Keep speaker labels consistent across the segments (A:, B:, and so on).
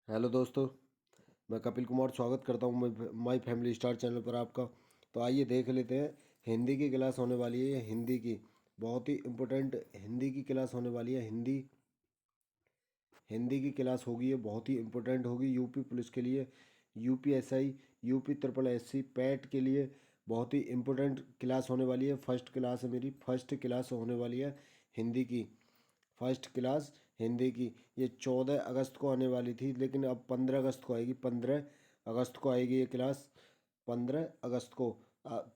A: Hello दोस्तों, मैं कपिल कुमार स्वागत करता हूँ माई फैमिली स्टार चैनल पर आपका। तो आइए देख लेते हैं। हिंदी की क्लास होने वाली है, हिंदी की बहुत ही इम्पोर्टेंट हिंदी की क्लास होने वाली है। हिंदी हिंदी की क्लास होगी, ये बहुत ही इम्पोर्टेंट होगी यूपी पुलिस के लिए, UPSI, UP triple SC PAT के लिए बहुत ही इम्पोर्टेंट क्लास होने वाली है। फर्स्ट क्लास है, मेरी फर्स्ट क्लास होने वाली है हिंदी की। फर्स्ट क्लास हिंदी की ये 14 अगस्त को आने वाली थी, लेकिन अब 15 अगस्त को आएगी। 15 अगस्त को आएगी ये क्लास, 15 अगस्त को।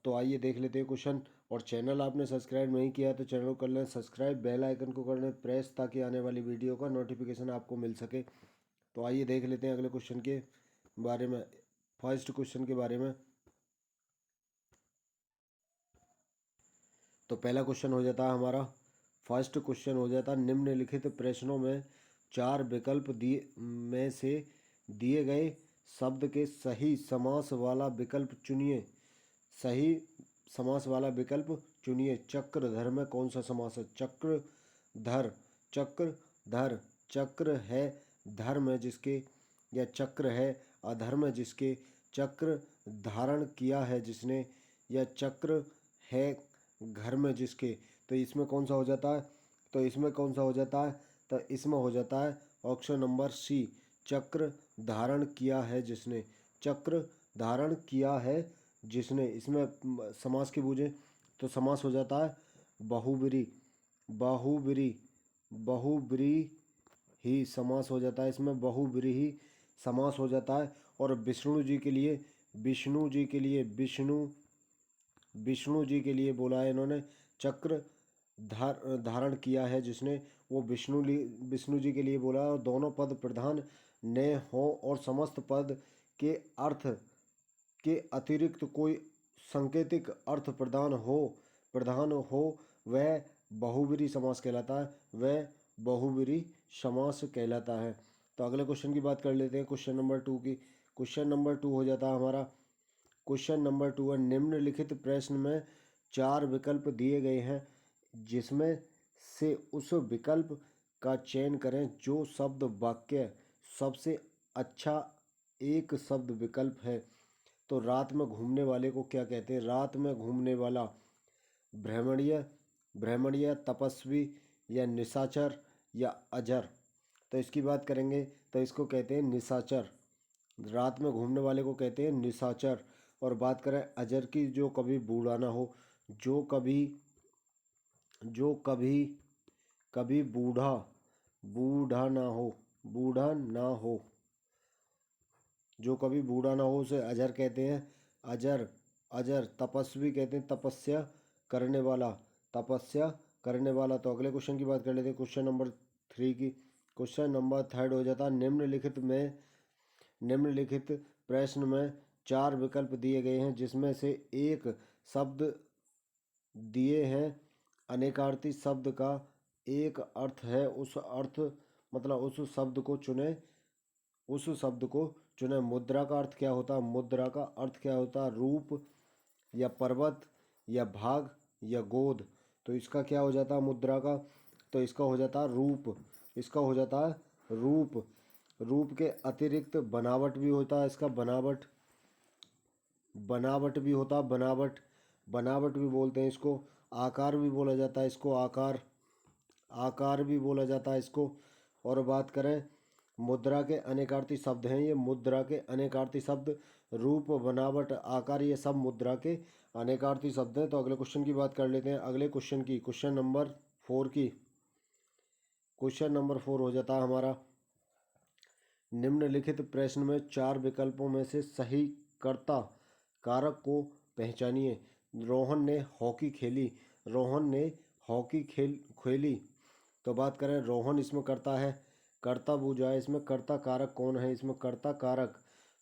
A: तो आइए देख लेते हैं क्वेश्चन। और चैनल आपने सब्सक्राइब नहीं किया तो चैनल को कर लें सब्सक्राइब, बेल आइकन को कर लें प्रेस, ताकि आने वाली वीडियो का नोटिफिकेशन आपको मिल सके। तो आइए देख लेते हैं अगले क्वेश्चन के बारे में, फर्स्ट क्वेश्चन के बारे में। तो पहला क्वेश्चन हो जाता है हमारा, फर्स्ट क्वेश्चन हो जाता है, निम्नलिखित प्रश्नों में चार विकल्प दिए में से दिए गए शब्द के सही समास वाला विकल्प चुनिए। सही समास वाला विकल्प चुनिए। चक्रधर में कौन सा समास है? चक्रधर, चक्रधर, चक्र है धर्म है जिसके, या चक्र है अधर्म है जिसके, चक्र धारण किया है जिसने, या चक्र है घर में जिसके। तो इसमें कौन सा हो जाता है? तो इसमें कौन सा हो जाता है? तो इसमें हो जाता है ऑप्शन नंबर सी, चक्र धारण किया है जिसने। चक्र धारण किया है जिसने। इसमें समास की बूझे तो समास हो जाता है बहुब्री, बहुब्री, बहुब्री ही समास हो जाता है। इसमें बहुब्री ही समास हो जाता है। और विष्णु जी के लिए, विष्णु जी के लिए, विष्णु जी के लिए बोला है इन्होंने, चक्र धारण किया है जिसने, वो विष्णु जी के लिए बोला है। और दोनों पद प्रधान न हो और समस्त पद के अर्थ के अतिरिक्त कोई सांकेतिक अर्थ प्रधान हो वह बहुब्री समास कहलाता है। वह बहुब्री समास कहलाता है। तो अगले क्वेश्चन की बात कर लेते हैं, क्वेश्चन नंबर 2 की। क्वेश्चन नंबर 2 हो जाता है हमारा, क्वेश्चन नंबर 2 है, निम्नलिखित प्रश्न में चार विकल्प दिए गए हैं जिसमें से उस विकल्प का चयन करें जो शब्द वाक्य सबसे अच्छा एक शब्द विकल्प है। तो रात में घूमने वाले को क्या कहते हैं? रात में घूमने वाला ब्राह्मणीय, ब्राह्मणीय, तपस्वी, या निशाचर, या अजर। तो इसकी बात करेंगे तो इसको कहते हैं निशाचर। रात में घूमने वाले को कहते हैं निशाचर। और बात करें अजर की, जो कभी बूढ़ा ना हो, जो कभी कभी बूढ़ा बूढ़ा ना हो, बूढ़ा ना हो, जो कभी बूढ़ा ना हो उसे अजर कहते हैं। अजर, अजर। तपस्वी कहते हैं तपस्या करने वाला, तपस्या करने वाला। तो अगले क्वेश्चन की बात कर लेते हैं, क्वेश्चन नंबर 3 की। क्वेश्चन नंबर 3 हो जाता है, निम्नलिखित प्रश्न में चार विकल्प दिए गए हैं जिसमें से एक शब्द दिए हैं अनेकार्थी शब्द का एक अर्थ है, उस अर्थ मतलब उस शब्द को चुने, उस शब्द को चुने। मुद्रा का अर्थ क्या होता है? मुद्रा का अर्थ क्या होता है? रूप, या पर्वत, या भाग, या गोद। तो इसका क्या हो जाता है मुद्रा का? तो इसका हो जाता है रूप, इसका हो जाता है रूप। रूप के अतिरिक्त बनावट भी होता है इसका, बनावट, बनावट भी होता है, बनावट, बनावट भी बोलते हैं इसको। आकार भी बोला जाता है इसको, आकार, आकार भी बोला जाता है इसको। और बात करें, मुद्रा के अनेकार्थी शब्द हैं ये, मुद्रा के अनेकार्थी शब्द, रूप, बनावट, आकार, ये सब मुद्रा के अनेकार्थी शब्द हैं। तो अगले क्वेश्चन की बात कर लेते हैं, अगले क्वेश्चन की, क्वेश्चन नंबर 4 की। क्वेश्चन नंबर 4 हो जाता है हमारा, निम्नलिखित प्रश्न में चार विकल्पों में से सही कर्ता कारक को पहचानिए। रोहन ने हॉकी खेली, रोहन ने हॉकी खेली। तो बात करें, रोहन इसमें करता है, कर्ता बूझा है, इसमें कर्ता कारक कौन है? इसमें कर्ता कारक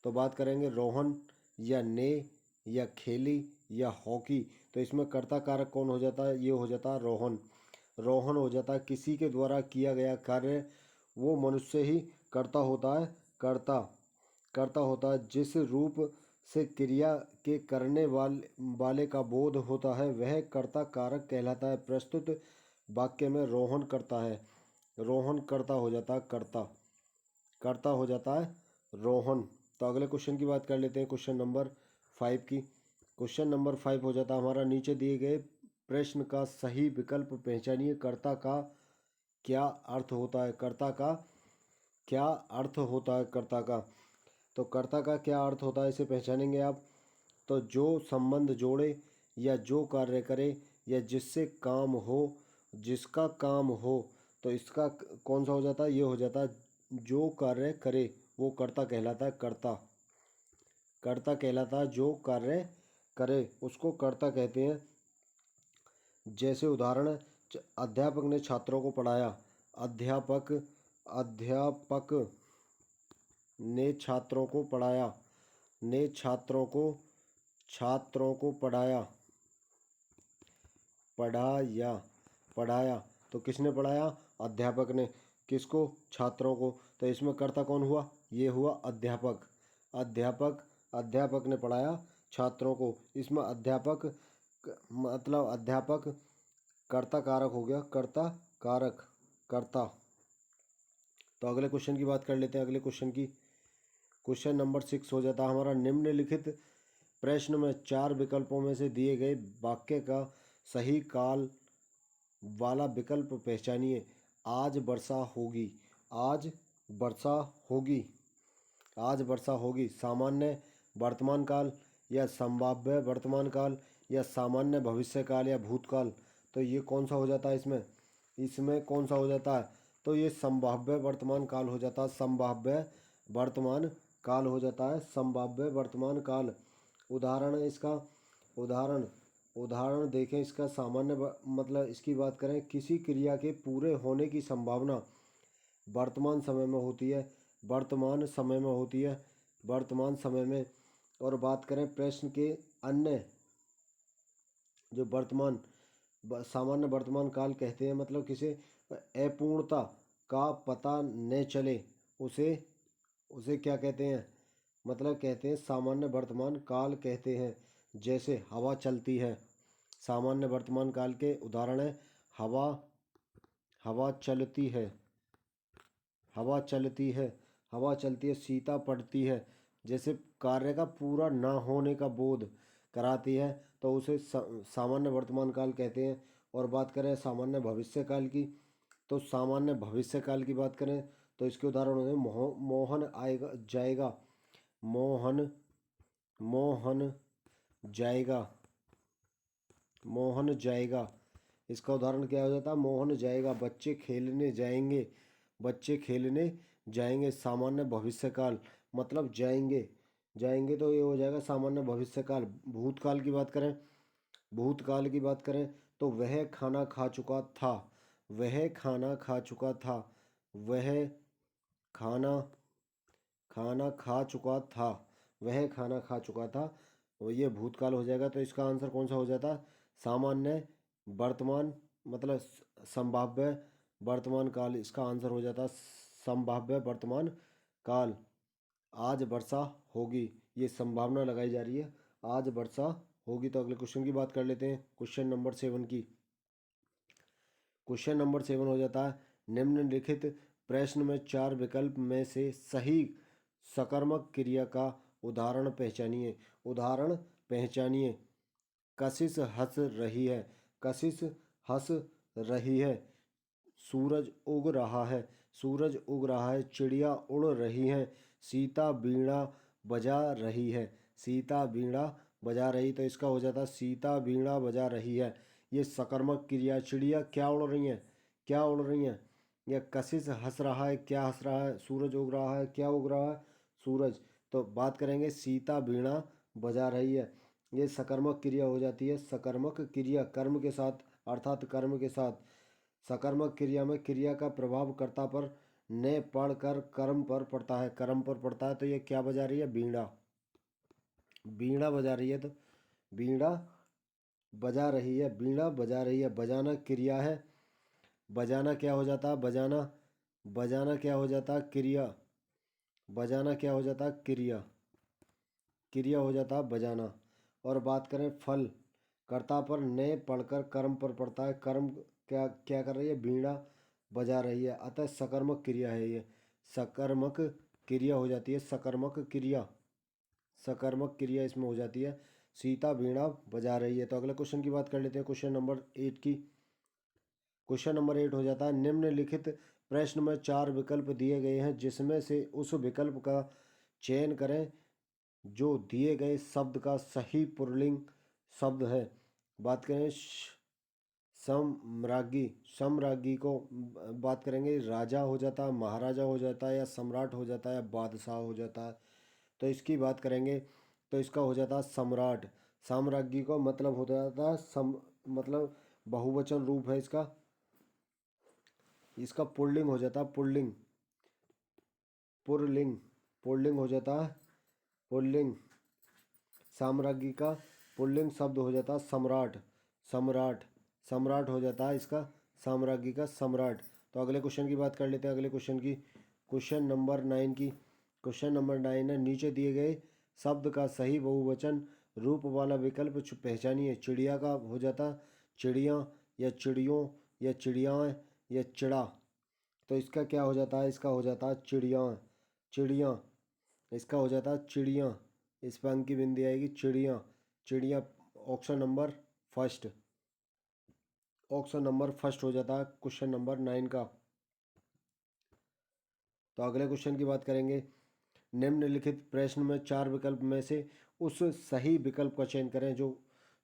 A: तो बात करेंगे रोहन, या ने, या खेली, या हॉकी। तो इसमें कर्ता कारक कौन हो जाता है? ये हो जाता है रोहन। रोहन हो जाता है किसी के द्वारा किया गया कार्य, वो मनुष्य ही कर्ता होता है, कर्ता, कर्ता होता है। जिस रूप से क्रिया के करने वाले का बोध होता है वह कर्ता कारक कहलाता है। प्रस्तुत वाक्य में रोहन करता है, रोहन कर्ता हो जाता है, कर्ता। कर्ता हो जाता है रोहन। तो अगले क्वेश्चन की बात कर लेते हैं, क्वेश्चन नंबर 5 की। क्वेश्चन नंबर 5 हो जाता है हमारा, नीचे दिए गए प्रश्न का सही विकल्प पहचानिए। कर्ता का क्या अर्थ होता है? कर्ता का क्या अर्थ होता है? कर्ता का, तो कर्ता का क्या अर्थ होता है इसे पहचानेंगे आप। तो जो संबंध जोड़े या जो कार्य करे या जिससे काम हो, जिसका काम हो, तो इसका कौन सा हो जाता है? ये हो जाता है जो कार्य करे वो कर्ता कहलाता है। कर्ता, कर्ता कहलाता है जो कार्य करे उसको कर्ता कहते हैं। जैसे उदाहरण, अध्यापक ने छात्रों को पढ़ाया। अध्यापक, अध्यापक ने छात्रों को पढ़ाया, ने छात्रों को पढ़ाया, पढ़ाया, पढ़ाया। तो किसने पढ़ाया? अध्यापक ने। किसको? छात्रों को। तो इसमें कर्ता कौन हुआ? ये हुआ अध्यापक। अध्यापक, अध्यापक ने पढ़ाया छात्रों को। इसमें अध्यापक मतलब अध्यापक कर्ता कारक हो गया, कर्ता कारक, कर्ता। तो अगले क्वेश्चन की बात कर लेते हैं, अगले क्वेश्चन की। क्वेश्चन नंबर 6 हो जाता है हमारा, निम्नलिखित प्रश्न में 4 विकल्पों में से दिए गए वाक्य का सही काल वाला विकल्प पहचानिए। आज वर्षा होगी। आज वर्षा होगी। आज वर्षा होगी सामान्य वर्तमान काल या संभाव्य वर्तमान काल या सामान्य भविष्य काल या भूतकाल। तो ये कौन सा हो जाता है इसमें? इसमें कौन सा हो जाता है? तो ये संभाव्य वर्तमान काल हो जाता है। संभाव्य वर्तमान काल हो जाता है, संभाव्य वर्तमान काल। उदाहरण है इसका, उदाहरण, उदाहरण देखें इसका। मतलब इसकी बात करें, किसी क्रिया के पूरे होने की संभावना वर्तमान समय में होती है, वर्तमान समय में होती है, वर्तमान समय में। और बात करें प्रश्न के अन्य जो वर्तमान सामान्य वर्तमान काल कहते हैं, मतलब किसे अपूर्णता का पता न चले उसे, उसे क्या कहते हैं? मतलब कहते हैं सामान्य वर्तमान काल कहते हैं। जैसे हवा चलती है, सामान्य वर्तमान काल के उदाहरण है हवा, हवा चलती है, हवा चलती है, हवा चलती है। सीता पढ़ती है, जैसे कार्य का पूरा ना होने का बोध कराती है, तो उसे सामान्य वर्तमान काल कहते हैं। और बात करें सामान्य भविष्य काल की, तो सामान्य भविष्य काल की बात करें तो इसके उदाहरण हैं मोहन आएगा जाएगा, मोहन, मोहन जाएगा, मोहन जाएगा। इसका उदाहरण क्या हो जाता है? मोहन जाएगा। बच्चे खेलने जाएंगे, बच्चे खेलने जाएंगे। सामान्य भविष्यकाल मतलब जाएंगे, जाएंगे तो ये हो जाएगा सामान्य भविष्यकाल। भूतकाल की बात करें, भूतकाल की बात करें तो वह खाना खा चुका था, वह खाना खा चुका था, वह खाना, खाना खा चुका था, वह खाना खा चुका था। और ये भूतकाल हो जाएगा। तो इसका आंसर कौन सा हो जाता? सामान्य वर्तमान मतलब संभाव्य वर्तमान काल। इसका आंसर हो जाता संभाव्य वर्तमान काल। आज वर्षा होगी, ये संभावना लगाई जा रही है, आज वर्षा होगी। तो अगले क्वेश्चन की बात कर लेते हैं, क्वेश्चन नंबर 7 की। क्वेश्चन नंबर 7 हो जाता है, निम्नलिखित प्रश्न में 4 विकल्प में से सही सकर्मक क्रिया का उदाहरण पहचानिए। उदाहरण पहचानिए। कशिश हंस रही है, कशिश हंस रही है। सूरज उग रहा है, सूरज उग रहा है। चिड़िया उड़ रही हैं। सीता बीड़ा बजा रही है, सीता बीड़ा बजा रही। तो इसका हो जाता सीता बीड़ा बजा रही है, ये सकर्मक क्रिया। चिड़िया क्या उड़ रही हैं? क्या उड़ रही हैं? या कशिश हंस रहा है, क्या हंस रहा है? सूरज उग रहा है, क्या उग रहा है? सूरज। तो बात करेंगे सीता बीड़ा बजा रही है, ये सकर्मक क्रिया हो जाती है। सकर्मक क्रिया कर्म के साथ, अर्थात कर्म के साथ। सकर्मक क्रिया में क्रिया का प्रभाव कर्ता पर न पढ़कर कर्म पर पड़ता है, कर्म पर पड़ता है। तो ये क्या बजा रही है? बीड़ा, बीड़ा बजा रही है। तो बीड़ा बजा रही है, बीड़ा बजा रही है। बजाना क्रिया है, बजाना क्या हो जाता है? बजाना, बजाना क्या हो जाता है? क्रिया, बजाना क्या हो जाता है? क्रिया, क्रिया हो जाता है बजाना। और बात करें फल, कर्ता पर ने पढ़कर कर्म पर पड़ता है। कर्म क्या क्या कर रही है? बीड़ा बजा रही है, अतः सकर्मक क्रिया है ये। सकर्मक क्रिया हो जाती है, सकर्मक क्रिया, सकर्मक क्रिया इसमें हो जाती है। सीता वीणा बजा रही है। तो अगले क्वेश्चन की बात कर लेते हैं, क्वेश्चन नंबर 8 की। क्वेश्चन नंबर 8 हो जाता है, निम्नलिखित प्रश्न में 4 विकल्प दिए गए हैं, जिसमें से उस विकल्प का चयन करें जो दिए गए शब्द का सही पुल्लिंग शब्द है। बात करें सम्राज्ञी, सम्राज्ञी को बात करेंगे, राजा हो जाता है, महाराजा हो जाता है, या सम्राट हो जाता है, या बादशाह हो जाता है। तो इसकी बात करेंगे तो इसका हो जाता है सम्राट। साम्राज्ञी को मतलब हो जाता है मतलब बहुवचन रूप है इसका, इसका पुल्लिंग हो जाता है पुल्लिंग, पुल्लिंग, पुल्लिंग हो जाता है पुल्लिंग। साम्राज्ञी का पुल्लिंग शब्द हो जाता है सम्राट, सम्राट, सम्राट हो जाता है इसका साम्राज्ञी का सम्राट। तो अगले क्वेश्चन की बात कर लेते हैं, अगले क्वेश्चन की, क्वेश्चन नंबर 9 की। क्वेश्चन नंबर 9 है, नीचे दिए गए शब्द का सही बहुवचन रूप वाला विकल्प पहचानिए। चिड़िया का हो जाता चिड़िया, या चिड़ियों, या चिड़ियाँ, या चिड़ा। तो इसका क्या हो जाता है, इसका हो जाता है चिड़िया, चिड़िया, इसका हो जाता है चिड़िया, इस पर अंक की बिंदी आएगी चिड़िया, चिड़िया। Option number first, option number first हो जाता है क्वेश्चन नंबर 9 का। तो अगले क्वेश्चन की बात करेंगे, निम्नलिखित प्रश्न में 4 विकल्प में से उस सही विकल्प का चयन करें जो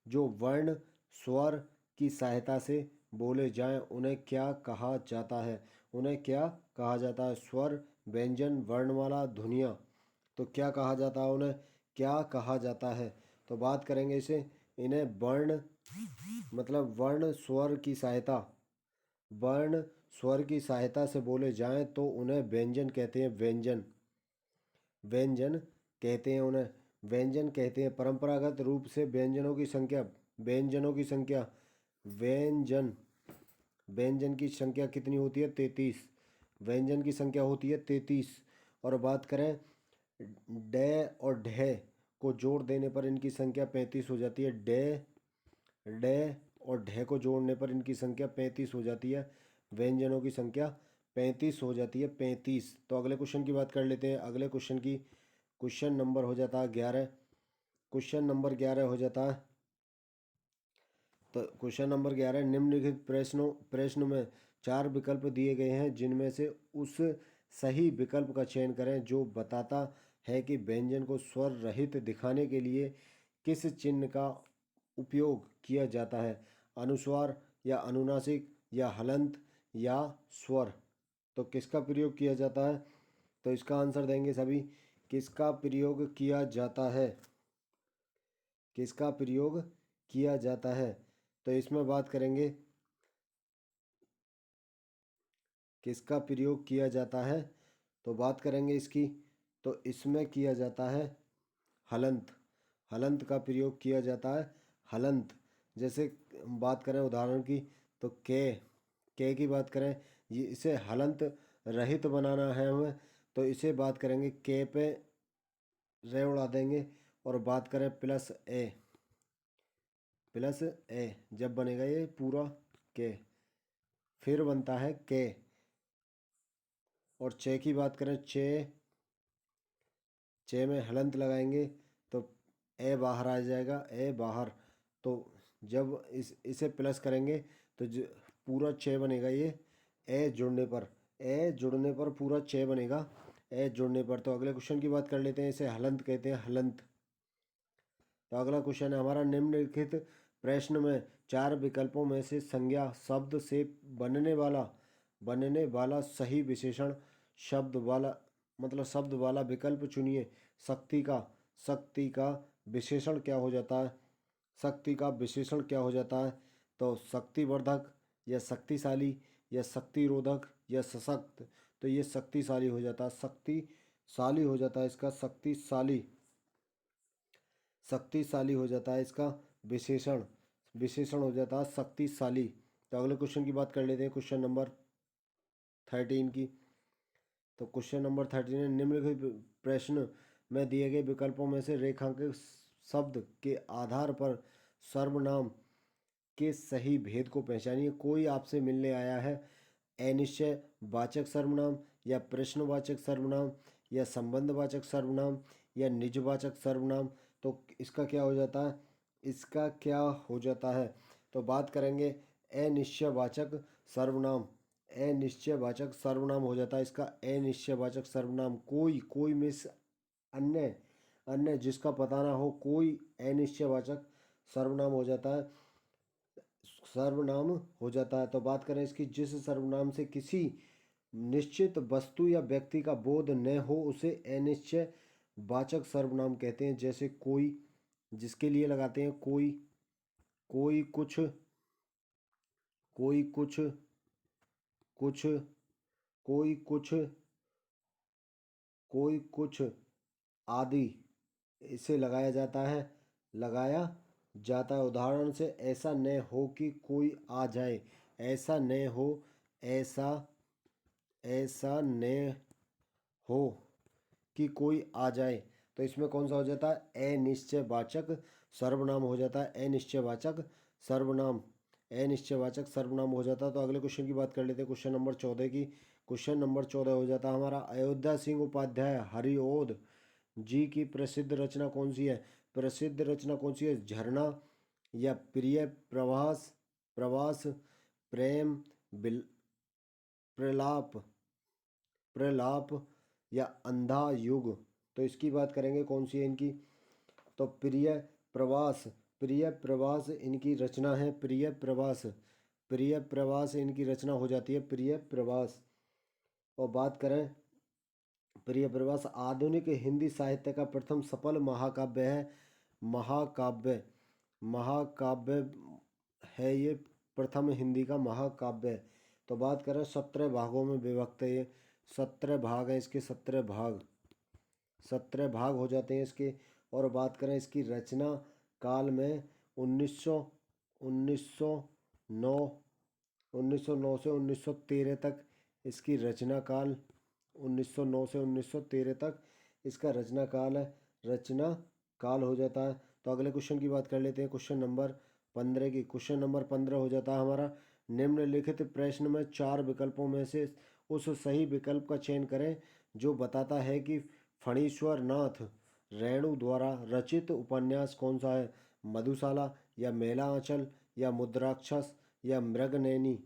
A: जो वर्ण स्वर की सहायता से बोले जाएं। उन्हें क्या कहा जाता है, उन्हें क्या कहा जाता है? स्वर, व्यंजन, वर्णमाला, ध्वनियाँ। तो क्या कहा जाता है, उन्हें क्या कहा जाता है? तो बात करेंगे इसे, इन्हें वर्ण मतलब वर्ण स्वर की सहायता, वर्ण स्वर की सहायता से बोले जाएं तो उन्हें व्यंजन कहते हैं, व्यंजन, व्यंजन कहते हैं उन्हें, व्यंजन कहते हैं। परंपरागत रूप से व्यंजनों की संख्या, व्यंजनों की संख्या, व्यंजन, व्यंजन की संख्या कितनी होती है? 33, व्यंजन की संख्या होती है 33। और बात करें डे और ढे को जोड़ देने पर इनकी संख्या 35 हो जाती है। डे, डे और ढे को जोड़ने पर इनकी संख्या 35 हो जाती है, व्यंजनों की संख्या 35 हो जाती है, 35। तो अगले क्वेश्चन की बात कर लेते हैं, अगले क्वेश्चन की, क्वेश्चन नंबर हो जाता है 11, क्वेश्चन नंबर 11 हो जाता है। तो क्वेश्चन नंबर 11, निम्नलिखित प्रश्न में 4 विकल्प दिए गए हैं, जिनमें से उस सही विकल्प का चयन करें जो बताता है कि व्यंजन को स्वर रहित दिखाने के लिए किस चिन्ह का उपयोग किया जाता है। अनुस्वार, या अनुनासिक, या हलंत, या स्वर। तो किसका प्रयोग किया जाता है? तो इसका आंसर देंगे सभी, किसका प्रयोग किया जाता है, किसका प्रयोग किया जाता है? तो इसमें बात करेंगे किसका प्रयोग किया जाता है, तो बात करेंगे इसकी, तो इसमें किया जाता है हलंत, हलंत का प्रयोग किया जाता है, हलंत। जैसे बात करें उदाहरण की, तो के की बात करें, ये इसे हलंत रहित बनाना है हमें, तो इसे बात करेंगे के पे रे उड़ा देंगे, और बात करें प्लस ए, प्लस ए जब बनेगा ये पूरा के, फिर बनता है के। और चे की बात करें, चे, चे में हलंत लगाएंगे तो ए बाहर आ जाएगा, ए बाहर। तो जब इसे प्लस करेंगे तो पूरा चे बनेगा ये, ए जुड़ने पर, ए जुड़ने पर पूरा चे बनेगा, ए जुड़ने पर। तो अगले क्वेश्चन की बात कर लेते हैं, इसे हलंत कहते हैं, हलंत। तो अगला क्वेश्चन है हमारा, निम्नलिखित प्रश्न में 4 विकल्पों में से संज्ञा शब्द से बनने वाला सही विशेषण शब्द वाला मतलब शब्द वाला विकल्प चुनिए। शक्ति का, शक्ति का विशेषण क्या हो जाता है, शक्ति का विशेषण क्या हो जाता है? तो शक्तिवर्धक, या शक्तिशाली, या शक्तिरोधक, या सशक्त। तो ये शक्तिशाली हो जाता है, शक्तिशाली हो जाता है इसका, शक्तिशाली, शक्तिशाली हो जाता है इसका विशेषण, विशेषण हो जाता है शक्तिशाली। तो अगले क्वेश्चन की बात कर लेते हैं, क्वेश्चन नंबर 13 की। तो क्वेश्चन नंबर 13 है, निम्नलिखित प्रश्न में दिए गए विकल्पों में से रेखांकित शब्द के आधार पर सर्वनाम के सही भेद को पहचानिए। कोई आपसे मिलने आया है, अनिश्चय वाचक सर्वनाम, या प्रश्नवाचक सर्वनाम या संबंधवाचक सर्वनाम या निजवाचक सर्वनाम। तो इसका क्या हो जाता है, इसका क्या हो जाता है, तो बात करेंगे अनिश्चयवाचक सर्वनाम। अनिश्चयवाचक सर्वनाम हो जाता है इसका अनिश्चयवाचक सर्वनाम। कोई में से अन्य अन्य जिसका पता ना हो, कोई अनिश्चयवाचक सर्वनाम हो जाता है, सर्वनाम हो जाता है। तो बात करें इसकी, जिस सर्वनाम से किसी निश्चित वस्तु या व्यक्ति का बोध न हो उसे अनिश्चय वाचक सर्वनाम कहते हैं। जैसे कोई, जिसके लिए लगाते हैं कोई, कोई कुछ, कोई कुछ, कुछ, कोई कुछ, कोई कुछ आदि, इसे लगाया जाता है, लगाया जाता है। उदाहरण से, ऐसा न हो कि कोई आ जाए, ऐसा न हो, ऐसा ऐसा न हो कि कोई आ जाए। तो इसमें कौन सा हो जाता है, अनिश्चयवाचक सर्वनाम हो जाता है, अनिश्चयवाचक सर्वनाम, अनिश्चयवाचक सर्वनाम हो जाता है। तो अगले क्वेश्चन की बात कर लेते हैं, क्वेश्चन नंबर 14 की। क्वेश्चन नंबर 14 हो जाता है हमारा, अयोध्या सिंह उपाध्याय हरिओद जी की प्रसिद्ध रचना कौन सी है। प्रसिद्ध रचना कौन सी है, झरना या प्रिय प्रवास, प्रवास, प्रेम, प्रलाप, प्रलाप या अंधा युग। तो इसकी बात करेंगे कौन सी है इनकी, तो प्रिय प्रवास, प्रिय प्रवास इनकी रचना है, प्रिय प्रवास, प्रिय प्रवास इनकी रचना हो जाती है, प्रिय प्रवास। और बात करें, प्रिय प्रवास आधुनिक हिंदी साहित्य का प्रथम सफल महाकाव्य है, महाकाव्य, महाकाव्य है ये, प्रथम हिंदी का महाकाव्य है। तो बात करें, 17 भागों में विभक्त है ये, 17 भाग हैं इसके, 17 भाग, 17 भाग हो जाते हैं इसके। और बात करें इसकी रचना काल में, 1900 1909 1909 से 1913 तक इसकी रचना काल, 1909 से 1913 तक इसका रचना काल है, रचना काल हो जाता है। तो अगले क्वेश्चन की बात कर लेते हैं, क्वेश्चन नंबर 15 की। क्वेश्चन नंबर 15 हो जाता है हमारा, निम्नलिखित प्रश्न में 4 विकल्पों में से उस सही विकल्प का चयन करें जो बताता है कि फणीश्वर नाथ रेणु द्वारा रचित उपन्यास कौन सा है। मधुशाला या मेला आंचल या मुद्राक्षस या मृगनयनी,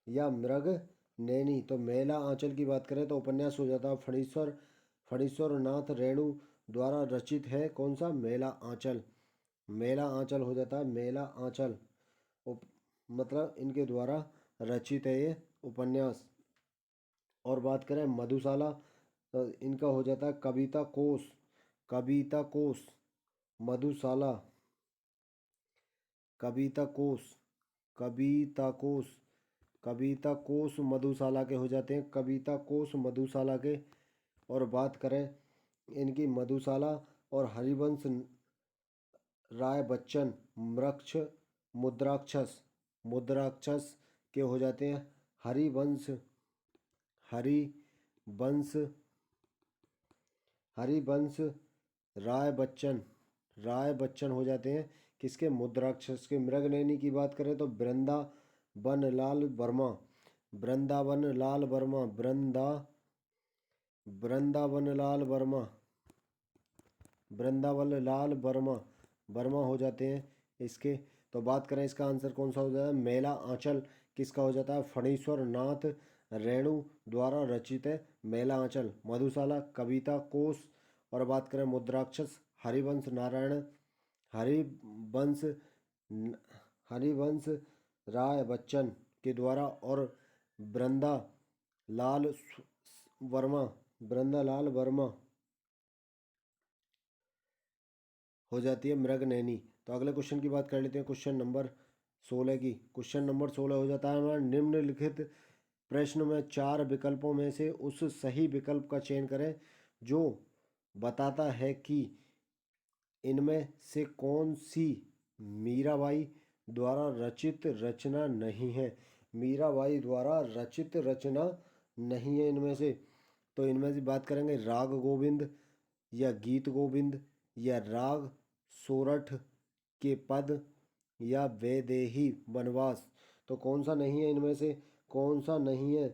A: या मृगनयनी। तो मेला आंचल की बात करें तो उपन्यास हो जाता है फणीश्वर, फणीश्वर नाथ रेणु द्वारा रचित है कौन सा, मेला आंचल, मेला आंचल हो जाता है, मेला आंचल मतलब इनके द्वारा रचित है ये उपन्यास। और बात करें मधुशाला, तो इनका हो जाता है कविता कोश, कविता कोश, मधुशाला, कविता कोश, कविता कोश, कविता कोश मधुशाला के हो जाते हैं, कविता कोश मधुशाला के। और बात करें इनकी, मधुशाला और हरिवंश राय बच्चन मृक्ष, मुद्राक्षस, मुद्राक्षस के हो जाते हैं हरिवंश, हरिवंश, हरिवंश राय बच्चन, राय बच्चन हो जाते हैं किसके, मुद्राक्षस के। मृगनयनी की बात करें तो वृंदावन लाल वर्मा, वृंदावन लाल वर्मा, वृंदावन लाल वर्मा, वृंदावन लाल वर्मा, वर्मा हो जाते हैं इसके। तो बात करें इसका आंसर कौन सा हो जाता है, मेला आंचल किसका हो जाता है, फणीश्वर नाथ रेणु द्वारा रचित है मेला आंचल। मधुशाला कविता कोश। और बात करें मुद्राक्षस हरिवंश नारायण, हरिवंश हरिवंश राय बच्चन के द्वारा। और वृंदा लाल वर्मा, वृंदा लाल वर्मा हो जाती है मृगनयनी। तो अगले क्वेश्चन की बात कर लेते हैं, क्वेश्चन नंबर 16 की। क्वेश्चन नंबर 16 हो जाता है हमारा, निम्नलिखित प्रश्न में 4 विकल्पों में से उस सही विकल्प का चयन करें जो बताता है कि इनमें से कौन सी मीराबाई द्वारा रचित रचना नहीं है। मीराबाई द्वारा रचित रचना नहीं है इनमें से। तो इनमें से बात करेंगे, राग गोविंद या गीत गोविंद या राग सोरठ के पद या वैदेही वनवास। तो कौन सा नहीं है इनमें से, कौन सा नहीं है,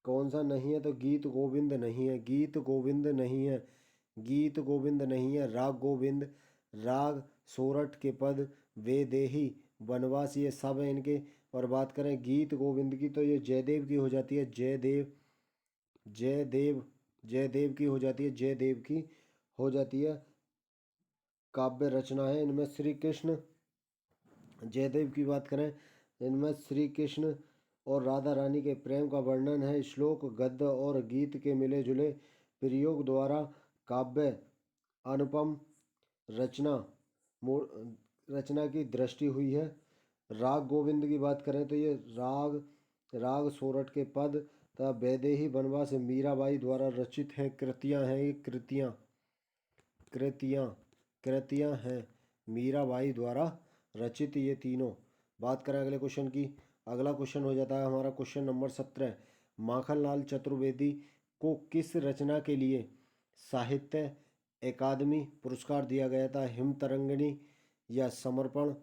A: कौन सा नहीं है? तो गीत गोविंद नहीं है, गीत गोविंद नहीं है, गीत गोविंद नहीं है। राग गोविंद, राग सोरठ के पद, वेदेही, वनवास, ये सब है इनके। और बात करें गीत गोविंद की तो ये जयदेव की हो जाती है, जयदेव, जयदेव, जयदेव की हो जाती है, जयदेव की हो जाती है। काव्य रचना है इनमें श्री कृष्ण, जयदेव की बात करें, इनमें श्री कृष्ण और राधा रानी के प्रेम का वर्णन है। श्लोक, गद्य और गीत के मिले जुले प्रयोग द्वारा काव्य अनुपम रचना रचना की दृष्टि हुई है। राग गोविंद की बात करें तो ये राग, राग सोरठ के पद तथा वैदेही वनवास मीराबाई द्वारा रचित हैं, कृतियां हैं ये, कृतियां, कृतियां, कृतियां हैं मीराबाई द्वारा रचित ये तीनों। बात करें अगले क्वेश्चन की, अगला क्वेश्चन हो जाता है हमारा क्वेश्चन नंबर 17। माखनलाल चतुर्वेदी को किस रचना के लिए साहित्य अकादमी पुरस्कार दिया गया था? हिम तरंगिणी, या समर्पण,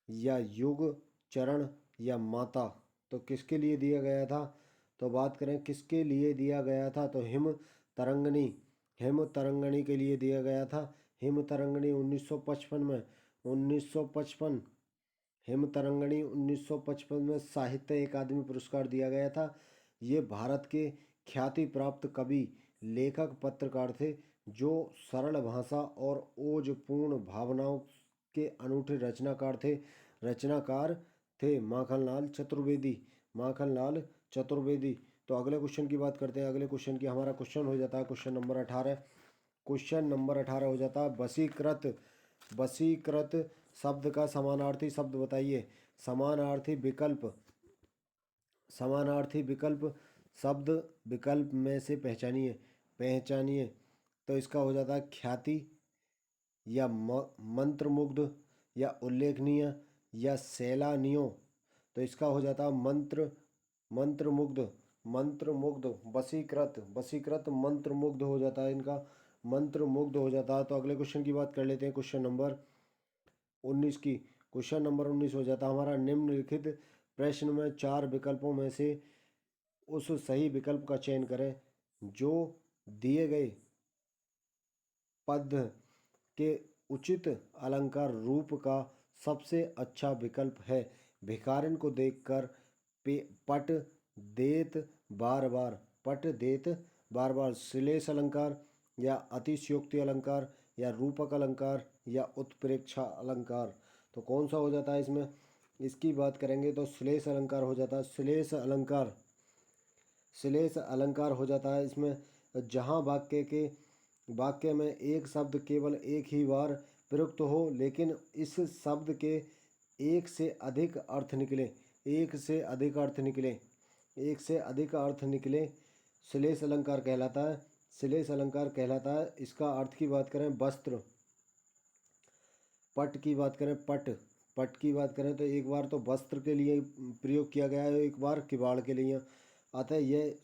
A: या युग चरण, या माता? तो किसके लिए दिया गया था? तो बात करें किसके लिए दिया गया था, तो हिम तरंगिणी, हिम तरंगिणी के लिए दिया गया था। हिम तरंगिणी 1955 में, 1955, हिम तरंगिणी 1955 में साहित्य अकादमी पुरस्कार दिया गया था। ये भारत के ख्याति प्राप्त कवि, लेखक, पत्रकार थे जो सरल भाषा और ओजपूर्ण भावनाओं के अनूठे रचनाकार थे, रचनाकार थे माखनलाल चतुर्वेदी, माखनलाल चतुर्वेदी। तो अगले क्वेश्चन की बात करते हैं। अगले क्वेश्चन की हमारा क्वेश्चन हो जाता है क्वेश्चन नंबर 18। क्वेश्चन नंबर 18 हो जाता है वशीकृत, वशीकृत शब्द का समानार्थी शब्द बताइए। समानार्थी विकल्प, समानार्थी विकल्प शब्द विकल्प में से पहचानिए, पहचानिए। तो इसका हो जाता है ख्याति, या मंत्रमुग्ध, या उल्लेखनीय, या सैलानियों। तो इसका हो जाता है मंत्र, मंत्रमुग्ध, मंत्रमुग्ध, वशीकृत, वशीकृत मंत्रमुग्ध हो जाता है इनका, मंत्रमुग्ध हो जाता है। तो अगले क्वेश्चन की बात कर लेते हैं क्वेश्चन नंबर 19 की। क्वेश्चन नंबर 19 हो जाता है हमारा निम्नलिखित प्रश्न में चार विकल्पों में से उस सही विकल्प का चयन करें जो दिए गए पद के उचित अलंकार रूप का सबसे अच्छा विकल्प है। भिखारिन को देखकर पट देत बार बार, पट देत बार बार, श्लेष अलंकार, या अतिशयोक्ति अलंकार, या रूपक अलंकार, या उत्प्रेक्षा अलंकार? तो कौन सा हो जाता है इसमें? इसकी बात करेंगे तो श्लेष अलंकार हो जाता है, श्लेष अलंकार, श्लेष अलंकार हो जाता है इसमें। जहाँ वाक्य में एक शब्द केवल एक ही बार प्रयुक्त हो लेकिन इस शब्द के एक से अधिक अर्थ निकले, एक से अधिक अर्थ निकले, एक से अधिक अर्थ निकले, श्लेष अलंकार कहलाता है, श्लेष अलंकार कहलाता है। इसका अर्थ की बात करें वस्त्र, पट की बात करें, पट, पट की बात करें तो एक बार तो वस्त्र के लिए प्रयोग किया गया है, एक बार किवाड़ के लिए, अतः यह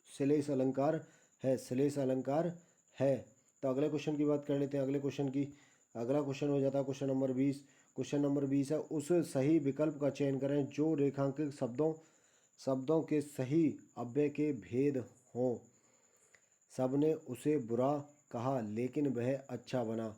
A: श्लेष अलंकार है, श्लेष अलंकार है। तो अगले क्वेश्चन की बात कर लेते हैं। अगले क्वेश्चन की, अगला क्वेश्चन हो जाता है क्वेश्चन नंबर 20। क्वेश्चन नंबर 20 है उस सही विकल्प का चयन करें जो रेखांकित शब्दों के सही अव्यय के भेद हों। सबने उसे बुरा कहा लेकिन वह अच्छा बना,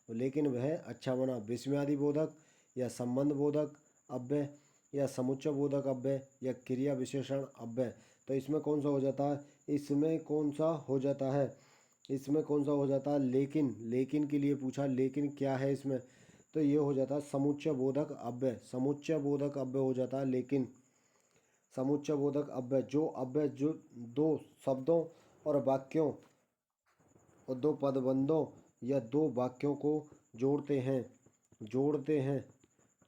A: लेकिन वह अच्छा बना। विस्मयादि बोधक, या संबंध बोधक अव्यय, या समुच्चय बोधक अव्यय, या क्रिया विशेषण अव्यय? तो इसमें कौन सा हो जाता है? इसमें कौन सा हो जाता है? इसमें कौन सा हो जाता है? लेकिन, लेकिन के लिए पूछा, लेकिन क्या है इसमें? तो ये हो जाता है समुच्चय बोधक अव्यय, समुच्चय बोधक अव्यय हो जाता है लेकिन, समुच्चय बोधक अव्यय। जो अव्यय जो दो शब्दों और वाक्यों और दो पदबंधों या दो वाक्यों को जोड़ते हैं, जोड़ते हैं,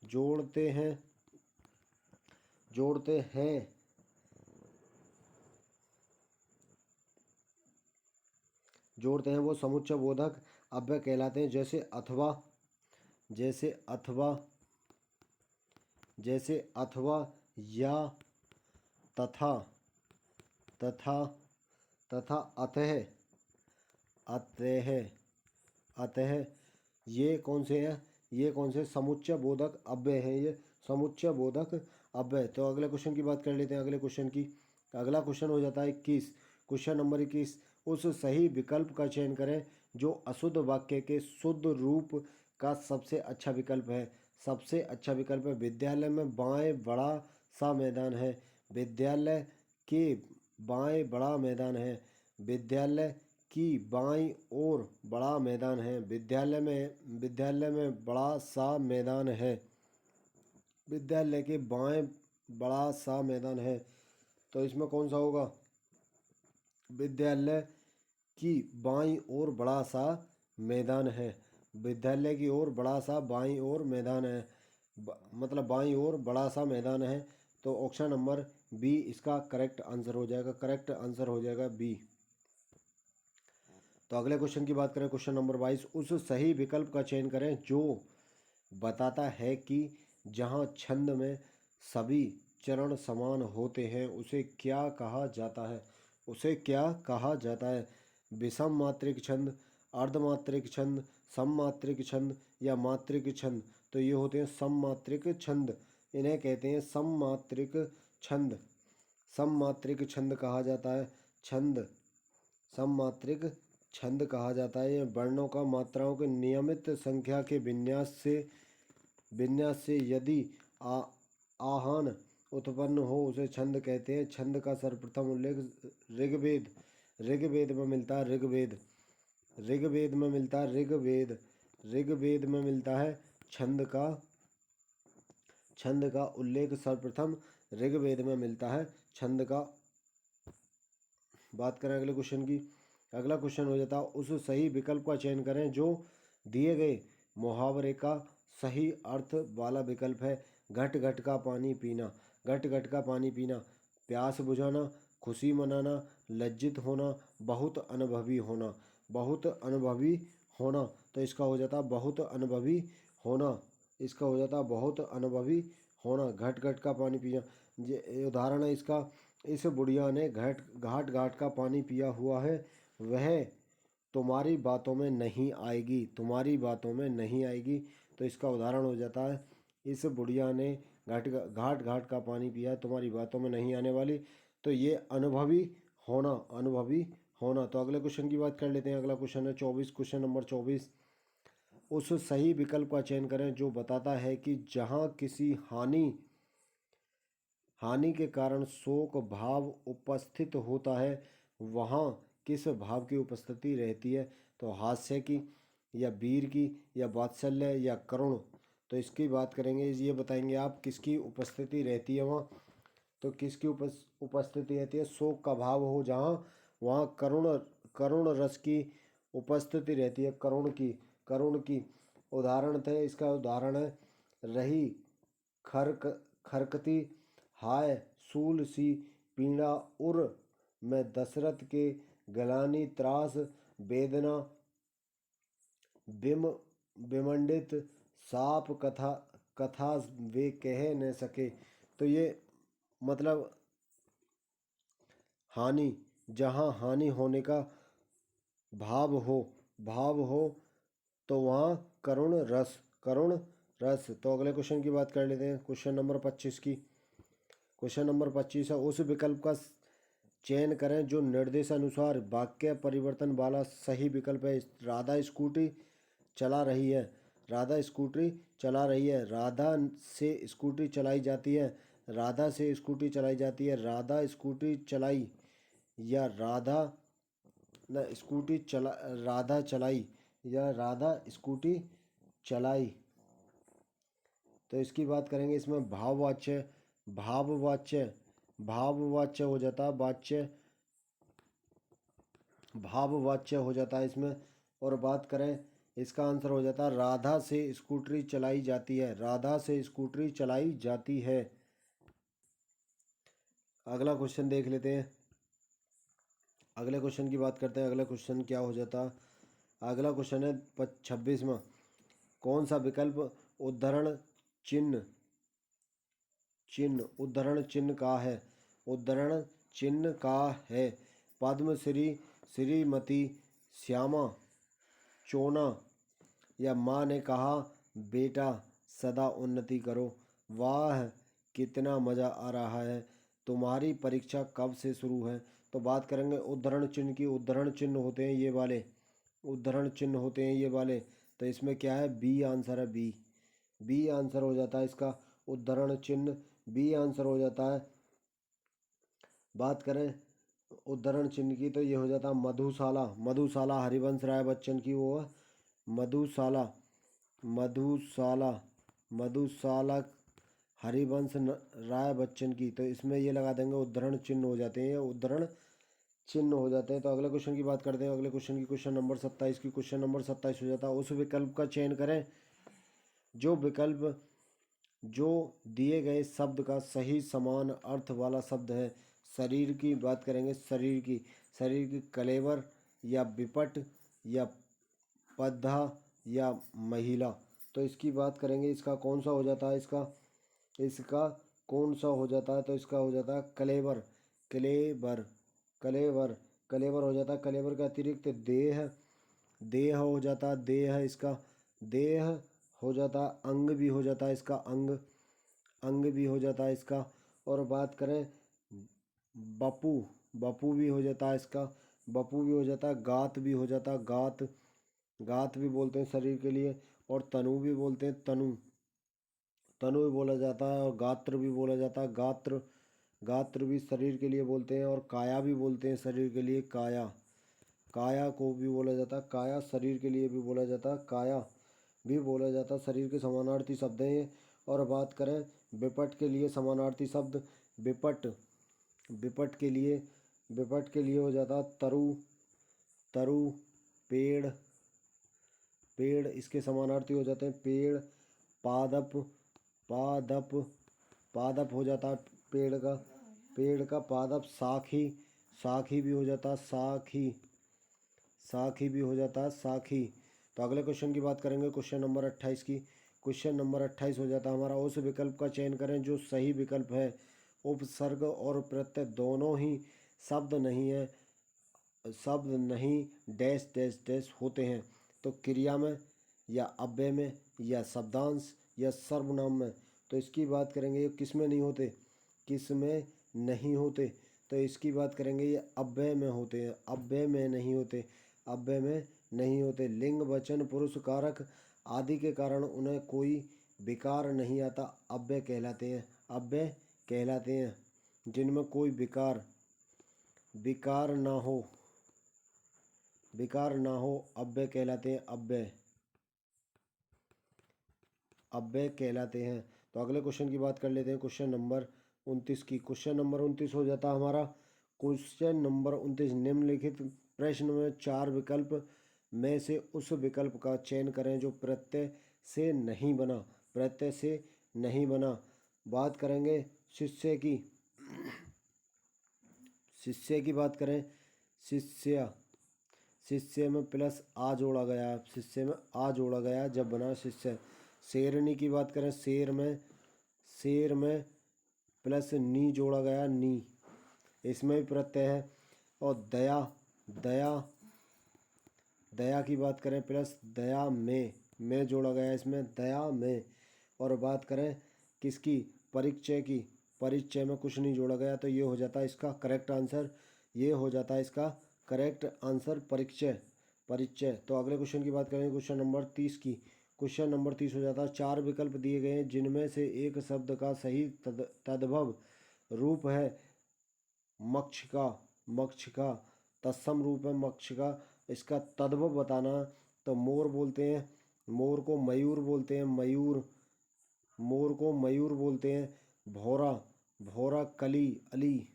A: जोड़ते हैं, जोड़ते हैं, जोड़ते हैं, वो समुच्चय बोधक अव्यय कहलाते हैं। जैसे अथवा, जैसे अथवा, जैसे अथवा, या, तथा, तथा, तथा, अतः, अतः, अतः, ये कौन से हैं? ये कौन से समुच्चय बोधक अव्यय हैं? ये समुच्चय बोधक अव्यय। तो अगले क्वेश्चन की बात कर लेते हैं। अगले क्वेश्चन की, अगला क्वेश्चन हो जाता है 21। क्वेश्चन नंबर 21, उस सही विकल्प का चयन करें जो अशुद्ध वाक्य के शुद्ध रूप का सबसे अच्छा विकल्प है। सबसे अच्छा विकल्प है विद्यालय में बाएं बड़ा सा मैदान है। विद्यालय के बाएं बड़ा मैदान है। विद्यालय की बाईं ओर बड़ा मैदान है। विद्यालय में बड़ा सा मैदान है। विद्यालय के बाएं बड़ा सा मैदान है। तो इसमें कौन सा होगा? विद्यालय की बाईं ओर बड़ा सा मैदान है। विद्यालय की ओर बड़ा सा बाईं ओर मैदान है, मतलब बाईं ओर बड़ा सा मैदान है। तो ऑप्शन नंबर बी इसका करेक्ट आंसर हो जाएगा। करेक्ट आंसर हो जाएगा बी। तो अगले क्वेश्चन की बात करें, क्वेश्चन नंबर 22, उस सही विकल्प का चयन करें जो बताता है कि जहाँ छंद में सभी चरण समान होते हैं उसे क्या कहा जाता है। उसे क्या कहा जाता है? विषम मात्रिक छंद, अर्धमात्रिक छंद, सममात्रिक छंद या मात्रिक छंद। तो ये होते हैं सममात्रिक छंद। इन्हें कहते हैं सममात्रिक छंद। सममात्रिक छंद कहा जाता है। छंद सममात्रिक छंद कहा जाता है। यह वर्णों का मात्राओं के नियमित संख्या के विन्यास से यदि आहान उत्पन्न हो उसे छंद कहते हैं। छंद का सर्वप्रथम उल्लेख ऋग्वेद में मिलता है। ऋग्वेद में मिलता है छंद का उल्लेख सर्वप्रथम ऋग्वेद में मिलता है छंद का। बात करें अगले क्वेश्चन की। अगला क्वेश्चन हो जाता है उस सही विकल्प का चयन करें जो दिए गए मुहावरे का सही अर्थ वाला विकल्प है। घट घट का पानी पीना। घट घट का पानी पीना, प्यास बुझाना, खुशी मनाना, लज्जित होना, बहुत अनुभवी होना। बहुत अनुभवी होना, तो इसका हो जाता बहुत अनुभवी होना। इसका हो जाता बहुत अनुभवी होना। घट घट का पानी पीना, ये उदाहरण है इसका। इस बुढ़िया ने घाट घाट का पानी पिया हुआ है, वह तुम्हारी बातों में नहीं आएगी। तुम्हारी बातों में नहीं आएगी, तो इसका उदाहरण हो जाता है इस बुढ़िया ने घाट घाट का पानी पिया है, तुम्हारी बातों में नहीं आने वाली। तो ये अनुभवी होना, अनुभवी होना। तो अगले क्वेश्चन की बात कर लेते हैं। अगला क्वेश्चन है 24। क्वेश्चन नंबर 24, उस सही विकल्प का चयन करें जो बताता है कि जहाँ किसी हानि के कारण शोक भाव उपस्थित होता है वहाँ किस भाव की उपस्थिति रहती है। तो हास्य की या वीर की या वात्सल्य या करुण। तो इसकी बात करेंगे, ये बताएंगे आप किसकी उपस्थिति रहती है वहाँ। तो किसकी उपस्थिति रहती है? शोक का भाव हो जहाँ, वहाँ करुण रस की उपस्थिति रहती है। करुण की उदाहरण थे, इसका उदाहरण है रही खरकती हाय सूल सी पीड़ा उर में दशरथ के गलानी त्रास वेदना विमंडित साप कथा वे कह न सके। तो ये मतलब हानि, जहाँ हानि होने का भाव हो तो वहाँ करुण रस। तो अगले क्वेश्चन की बात कर लेते हैं, क्वेश्चन नंबर 25 की। क्वेश्चन नंबर 25 है उस विकल्प का चयन करें जो निर्देशानुसार वाक्य परिवर्तन वाला सही विकल्प है। राधा स्कूटी चला रही है। राधा स्कूटी चला रही है। राधा से स्कूटी चलाई जाती है। राधा से स्कूटी चलाई जाती है। राधा स्कूटी चलाई या राधा चलाई या राधा स्कूटी चलाई। तो इसकी बात करेंगे, इसमें भाववाच्य हो जाता है। भाववाच्य हो जाता है इसमें। और बात करें, इसका आंसर हो जाता है राधा से स्कूटरी चलाई जाती है। राधा से स्कूटरी चलाई जाती है। अगला क्वेश्चन देख लेते हैं। अगले क्वेश्चन की बात करते हैं। अगला क्वेश्चन क्या हो जाता है? अगला क्वेश्चन है 26वां, कौन सा विकल्प उद्धरण चिन्ह का है? उद्धरण चिन्ह का है। पद्मश्री, श्रीमती, श्यामा, चोना या माँ ने कहा बेटा सदा उन्नति करो, वाह कितना मज़ा आ रहा है, तुम्हारी परीक्षा कब से शुरू है। तो बात करेंगे उद्धरण चिन्ह की। उद्धरण चिन्ह होते हैं ये वाले, उद्धरण चिन्ह होते हैं ये वाले। तो इसमें क्या है, बी आंसर है, बी। बी आंसर हो जाता है इसका, उद्धरण चिन्ह बी आंसर हो जाता है। बात करें उद्धरण चिन्ह की तो ये हो जाता है मधुशाला। मधुशाला हरिवंश राय बच्चन की वो है मधुशाला। मधुशाला, मधुशाला राय बच्चन की। तो इसमें ये लगा देंगे उद्धरण चिन्ह हो जाते हैं, ये उद्धरण चिन्ह हो जाते हैं। तो अगले क्वेश्चन की बात करते हैं। अगले क्वेश्चन की क्वेश्चन नंबर 27 की। क्वेश्चन नंबर 27 हो जाता है उस विकल्प का चयन करें जो विकल्प जो दिए गए शब्द का सही समान अर्थ वाला शब्द है। शरीर की बात करेंगे, शरीर की। शरीर की कलेवर या विपट या पद्धा या महिला। तो इसकी बात करेंगे, इसका कौन सा हो जाता है, इसका इसका कौन सा हो जाता है। तो इसका हो जाता है कलेवर। कलेवर, कलेवर, कलेवर हो जाता है। कलेवर के अतिरिक्त देह, देह हो जाता है, देह इसका देह हो जाता है। अंग भी हो जाता है इसका, अंग, अंग भी हो जाता है इसका। और बात करें बपू, बपू भी हो जाता है इसका, बपू भी हो जाता है। गात भी हो जाता है, गात, गात भी बोलते हैं शरीर के लिए। और तनु भी बोलते हैं, तनु, तनु भी बोला जाता है। और गात्र भी बोला जाता है, गात्र, गात्र भी शरीर के लिए बोलते हैं। और काया भी बोलते हैं शरीर के लिए, काया, काया को भी बोला जाता है, काया शरीर के लिए भी बोला जाता है, काया भी बोला जाता है। शरीर के समानार्थी शब्द हैं ये। और बात करें विपट के लिए समानार्थी शब्द, विपट, विपट के लिए, विपट के लिए हो जाता है तरु, तरु, पेड़, पेड़ इसके समानार्थी हो जाते हैं, पेड़, पादप, पादप, पादप हो जाता है पेड़ का, पेड़ का पादप। साखी, साखी भी हो जाता है, साखी, साखी भी हो जाता है, साखी। तो अगले क्वेश्चन की बात करेंगे, क्वेश्चन नंबर 28 की। क्वेश्चन नंबर 28 हो जाता है हमारा उस विकल्प का चयन करें जो सही विकल्प है। उपसर्ग और प्रत्यय दोनों ही शब्द नहीं है, शब्द नहीं डैश डैश डैश होते हैं। तो क्रिया में या अव्यय में या शब्दांश या सर्वनाम में। तो इसकी बात करेंगे ये किस में नहीं होते, किस में नहीं होते। तो इसकी बात करेंगे ये अव्यय में होते हैं, अव्यय में नहीं होते, अव्यय में नहीं होते। लिंग वचन पुरुष कारक आदि के कारण उन्हें कोई विकार नहीं आता, अव्यय कहलाते हैं, अव्यय कहलाते हैं। जिनमें कोई विकार, विकार ना हो, विकार ना हो, अव्यय कहलाते हैं, अव्यय, अव्यय कहलाते हैं। तो अगले क्वेश्चन की बात कर लेते हैं, क्वेश्चन नंबर 29 की। क्वेश्चन नंबर 29 हो जाता है हमारा, क्वेश्चन नंबर 29 निम्नलिखित प्रश्न में 4 विकल्प में से उस विकल्प का चयन करें जो प्रत्यय से नहीं बना, प्रत्यय से नहीं बना। बात करेंगे शिष्य की, शिष्य की बात करें, शिष्य, शिष्य में प्लस आ जोड़ा गया, शिष्य में आ जोड़ा गया जब बना शिष्य। शेरनी की बात करें, शेर में, शेर में प्लस नी जोड़ा गया, नी, इसमें भी प्रत्यय है। और दया, दया, दया की बात करें प्लस दया में जोड़ा गया इसमें, दया में। और बात करें किसकी, परिचय की, परिचय में कुछ नहीं जोड़ा गया। तो ये हो जाता है इसका करेक्ट आंसर, ये हो जाता है इसका करेक्ट आंसर, परिचय, परिचय। तो अगले क्वेश्चन की बात करें, क्वेश्चन नंबर 30 की। क्वेश्चन नंबर 30 हो जाता है 4 विकल्प दिए गए हैं जिनमें से एक शब्द का सही तद्भव रूप है मक्षिका, मक्षिका, तत्सम रूप है मक्षिका। इसका तद्भव बताना, तो मोर बोलते हैं, मोर को मयूर बोलते हैं, मयूर, मोर को मयूर बोलते हैं। भौरा, भौरा कली, अली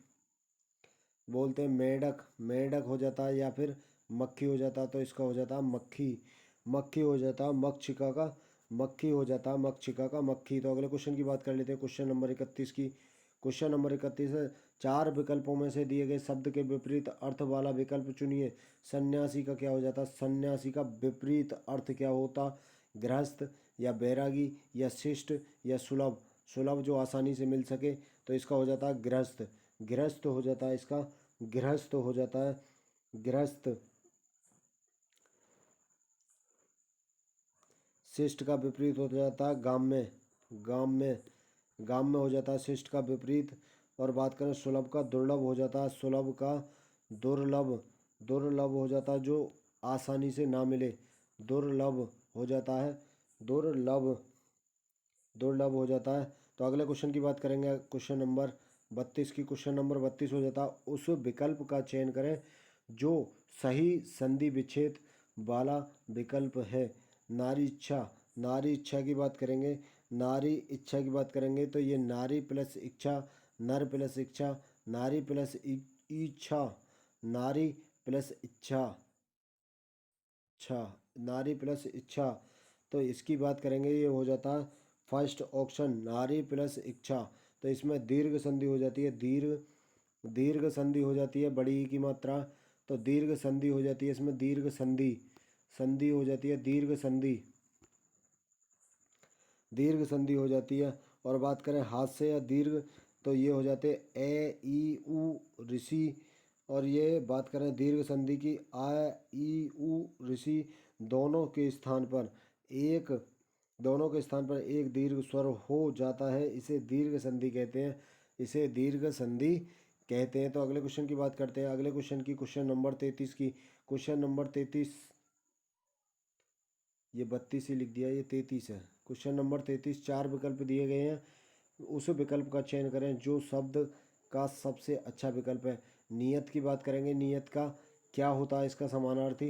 A: बोलते हैं। मेंढक, मेंढक हो जाता है, या फिर मक्खी हो जाता है। तो इसका हो जाता है मक्खी, मक्खी हो जाता है मक्षिका का, मक्खी हो जाता है मक्षिका का, मक्खी। तो अगले क्वेश्चन की बात कर लेते हैं, क्वेश्चन नंबर 31 की। क्वेश्चन नंबर 31 है 4 विकल्पों में से दिए गए शब्द के विपरीत अर्थ वाला विकल्प चुनिए। सन्यासी का क्या हो जाता, सन्यासी का विपरीत अर्थ क्या होता, गृहस्थ या बैरागी या शिष्ट या सुलभ, सुलभ जो आसानी से मिल सके। तो इसका हो जाता है गृहस्थ, गृहस्थ हो जाता है इसका, गृहस्थ हो जाता है, गृहस्थ। शिष्ट का विपरीत हो जाता है गाम्य, गाम्य, गाम्य हो जाता है शिष्ट का विपरीत। और बात करें सुलभ का दुर्लभ हो जाता है, सुलभ का दुर्लभ, दुर्लभ हो जाता है जो आसानी से ना मिले, दुर्लभ हो जाता है, दुर्लभ, दुर्लभ हो जाता है। तो अगले क्वेश्चन की बात करेंगे, क्वेश्चन नंबर 32 की। क्वेश्चन नंबर 32 हो जाता है उस विकल्प का चयन करें जो सही संधि विच्छेद वाला विकल्प है। नारी इच्छा, नारी इच्छा की बात करेंगे, नारी इच्छा की बात करेंगे तो ये नारी प्लस इच्छा, नर प्लस इच्छा, नारी प्लस इच्छा, नारी प्लस इच्छा, इच्छा, नारी प्लस इच्छा। तो इसकी बात करेंगे, ये हो जाता है फर्स्ट ऑप्शन नारी प्लस इच्छा। तो इसमें दीर्घ संधि हो जाती है, दीर्घ, दीर्घ संधि हो जाती है, बड़ी ई की मात्रा, तो दीर्घ संधि हो जाती है इसमें, दीर्घ संधि, संधि हो जाती है, दीर्घ संधि, दीर्घ संधि हो जाती है। और बात करें हाथ से या दीर्घ तो ये हो जाते ए ई उ ऋषि। और ये बात करें दीर्घ संधि की, आ ई उ ऋषि दोनों के स्थान पर एक, दोनों के स्थान पर एक दीर्घ स्वर हो जाता है, इसे दीर्घ संधि कहते हैं, इसे दीर्घ संधि कहते हैं। तो अगले क्वेश्चन की बात करते हैं, अगले क्वेश्चन की, क्वेश्चन नंबर 33 की। क्वेश्चन नंबर 33, ये 32 ही लिख दिया, ये 33 है। क्वेश्चन नंबर 33, चार विकल्प दिए गए हैं, उस विकल्प का चयन करें जो शब्द का सबसे अच्छा विकल्प है। नियत की बात करेंगे, नियत का क्या होता है, इसका समानार्थी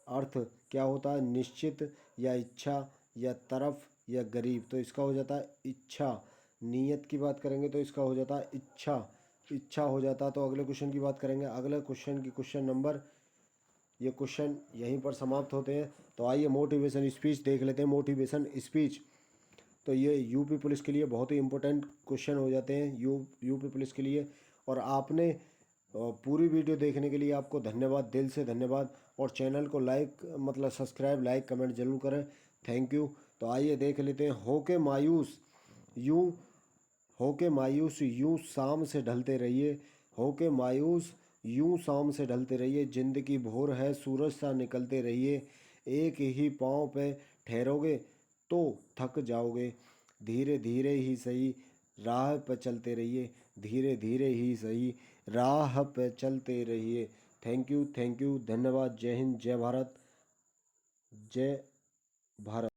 A: अर्थ क्या होता है, निश्चित या इच्छा या तरफ या गरीब। तो इसका हो जाता है इच्छा। नियत की बात करेंगे तो इसका हो जाता है इच्छा, इच्छा हो जाता। तो अगले क्वेश्चन की बात करेंगे, अगले क्वेश्चन की, क्वेश्चन नंबर, ये क्वेश्चन यहीं पर समाप्त होते हैं। तो आइए मोटिवेशन स्पीच देख लेते हैं, मोटिवेशन स्पीच। तो ये यूपी पुलिस के लिए बहुत ही इम्पोर्टेंट क्वेश्चन हो जाते हैं, यूपी पुलिस के लिए। और आपने पूरी वीडियो देखने के लिए आपको धन्यवाद, दिल से धन्यवाद। और चैनल को लाइक, मतलब सब्सक्राइब, लाइक, कमेंट जरूर करें। Thank you. तो आइए देख लेते हैं, होके मायूस यूं, होके मायूस यूं शाम से ढलते रहिए, होके मायूस यूं शाम से ढलते रहिए, जिंदगी भोर है सूरज सा निकलते रहिए, एक ही पाँव पे ठहरोगे तो थक जाओगे, धीरे धीरे ही सही राह पे चलते रहिए, धीरे धीरे ही सही राह पे चलते रहिए। थैंक यू, थैंक यू, धन्यवाद। जय हिंद, जय भारत, जय भारत।